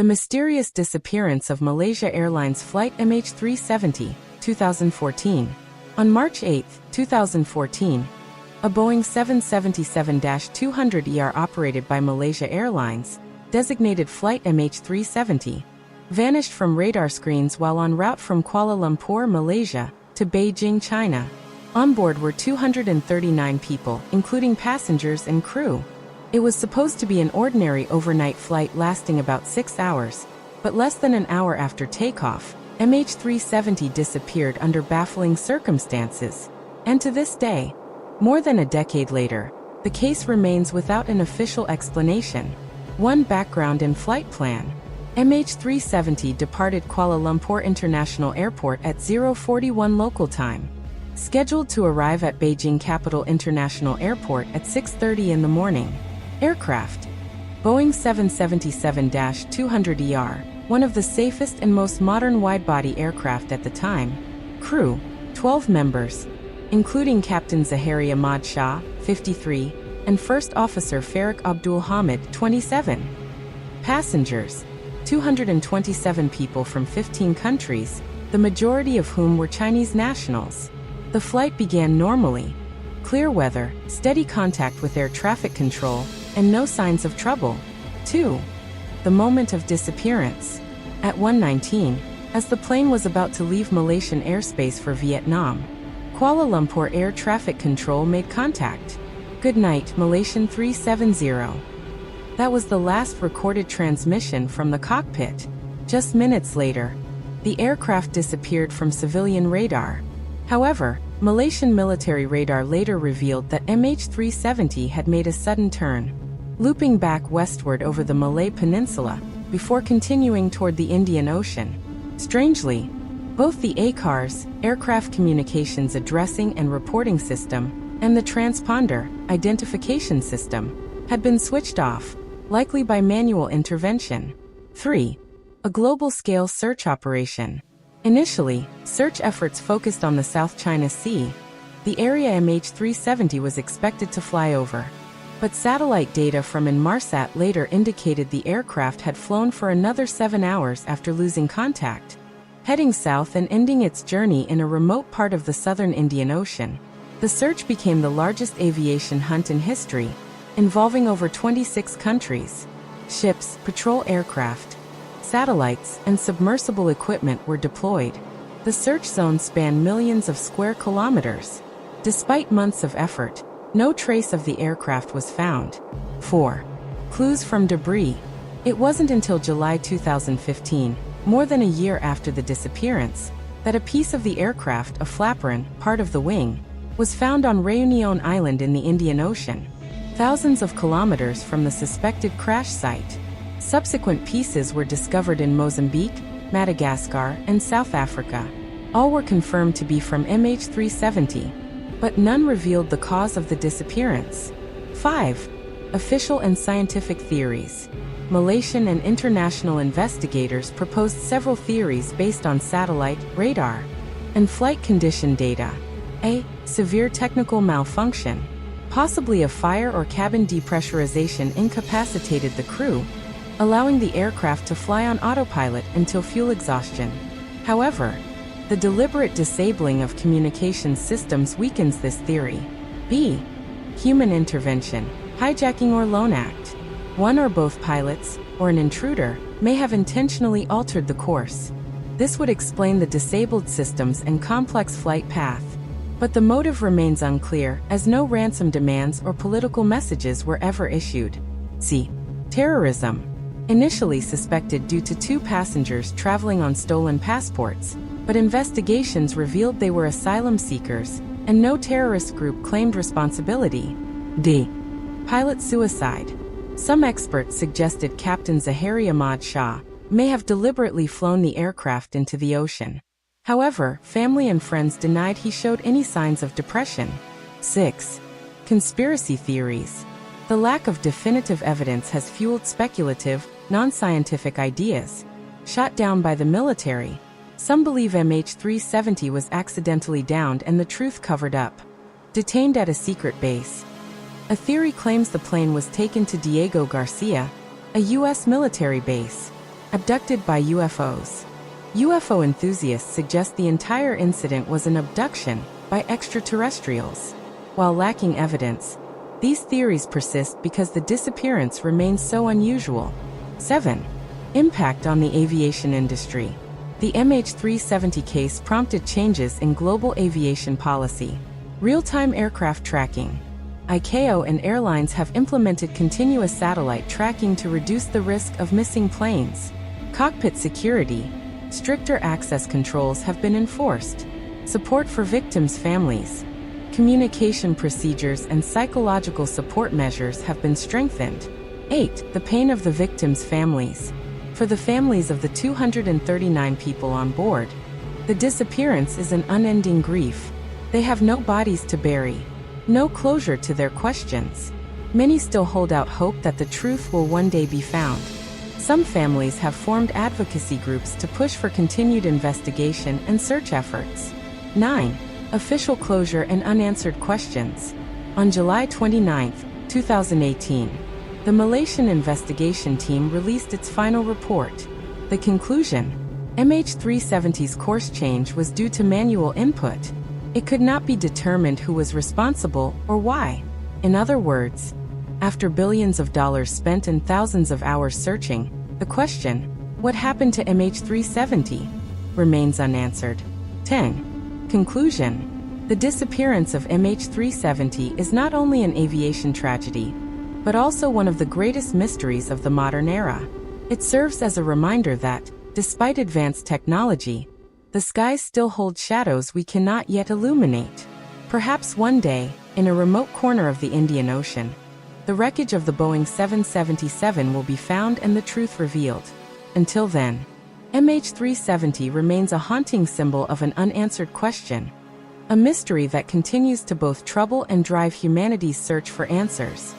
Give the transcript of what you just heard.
The mysterious disappearance of Malaysia Airlines Flight MH370, 2014. On March 8, 2014, a Boeing 777-200ER operated by Malaysia Airlines, designated Flight MH370, vanished from radar screens while en route from Kuala Lumpur, Malaysia, to Beijing, China. On board were 239 people, including passengers and crew. It was supposed to be an ordinary overnight flight lasting about 6 hours, but less than an hour after takeoff, MH370 disappeared under baffling circumstances. And to this day, more than a decade later, the case remains without an official explanation. 1 background and flight plan. MH370 departed Kuala Lumpur International Airport at 0:41 local time. Scheduled to arrive at Beijing Capital International Airport at 6:30 in the morning. Aircraft: Boeing 777-200ER, one of the safest and most modern wide-body aircraft at the time. Crew: 12 members, including Captain Zahari Ahmad Shah, 53, and First Officer Farik Abdul Hamid, 27. Passengers: 227 people from 15 countries, the majority of whom were Chinese nationals. The flight began normally. Clear weather, steady contact with air traffic control, and no signs of trouble. 2. The moment of disappearance. At 1:19, as the plane was about to leave Malaysian airspace for Vietnam, Kuala Lumpur Air Traffic Control made contact. Good night, Malaysian 370. That was the last recorded transmission from the cockpit. Just minutes later, the aircraft disappeared from civilian radar. However, Malaysian military radar later revealed that MH370 had made a sudden turn, looping back westward over the Malay Peninsula, before continuing toward the Indian Ocean. Strangely, both the ACARS, Aircraft Communications Addressing and Reporting System, and the transponder, identification system, had been switched off, likely by manual intervention. 3. A global-scale search operation. Initially, search efforts focused on the South China Sea, the area MH370 was expected to fly over. But satellite data from Inmarsat later indicated the aircraft had flown for another 7 hours after losing contact, heading south and ending its journey in a remote part of the southern Indian Ocean. The search became the largest aviation hunt in history, involving over 26 countries. Ships, patrol aircraft, satellites, and submersible equipment were deployed. The search zone spanned millions of square kilometers. Despite months of effort, no trace of the aircraft was found. 4. Clues from debris. It wasn't until July 2015, more than a year after the disappearance, that a piece of the aircraft, a flaperon, part of the wing, was found on Réunion Island in the Indian Ocean, thousands of kilometers from the suspected crash site. Subsequent pieces were discovered in Mozambique, Madagascar, and South Africa. All were confirmed to be from MH370, but none revealed the cause of the disappearance. 5. Official and scientific theories. Malaysian and international investigators proposed several theories based on satellite, radar, and flight condition data. A. Severe technical malfunction. Possibly a fire or cabin depressurization incapacitated the crew, allowing the aircraft to fly on autopilot until fuel exhaustion. However, the deliberate disabling of communication systems weakens this theory. B. Human intervention, hijacking or lone act. One or both pilots, or an intruder, may have intentionally altered the course. This would explain the disabled systems and complex flight path. But the motive remains unclear, as no ransom demands or political messages were ever issued. C. Terrorism. Initially suspected due to 2 passengers traveling on stolen passports, but investigations revealed they were asylum seekers, and no terrorist group claimed responsibility. D. Pilot suicide. Some experts suggested Captain Zahari Ahmad Shah may have deliberately flown the aircraft into the ocean. However, family and friends denied he showed any signs of depression. 6. Conspiracy theories. The lack of definitive evidence has fueled speculative, non-scientific ideas. Shot down by the military. Some believe MH370 was accidentally downed and the truth covered up. Detained at a secret base. A theory claims the plane was taken to Diego Garcia, a U.S. military base. Abducted by UFOs. UFO enthusiasts suggest the entire incident was an abduction by extraterrestrials. While lacking evidence, these theories persist because the disappearance remains so unusual. 7. Impact on the aviation industry. The MH370 case prompted changes in global aviation policy. Real-time aircraft tracking. ICAO and airlines have implemented continuous satellite tracking to reduce the risk of missing planes. Cockpit security. Stricter access controls have been enforced. Support for victims' families. Communication procedures and psychological support measures have been strengthened. 8. The pain of the victims' families. For the families of the 239 people on board, the disappearance is an unending grief. They have no bodies to bury, no closure to their questions. Many still hold out hope that the truth will one day be found. Some families have formed advocacy groups to push for continued investigation and search efforts. 9. Official closure and unanswered questions. On July 29, 2018, the Malaysian investigation team released its final report. The conclusion: MH370's course change was due to manual input. It could not be determined who was responsible or why. In other words, after billions of dollars spent and thousands of hours searching, the question, what happened to MH370, remains unanswered. 10. Conclusion: the disappearance of MH370 is not only an aviation tragedy, but also one of the greatest mysteries of the modern era. It serves as a reminder that, despite advanced technology, the skies still hold shadows we cannot yet illuminate. Perhaps one day, in a remote corner of the Indian Ocean, the wreckage of the Boeing 777 will be found and the truth revealed. Until then, MH370 remains a haunting symbol of an unanswered question, a mystery that continues to both trouble and drive humanity's search for answers.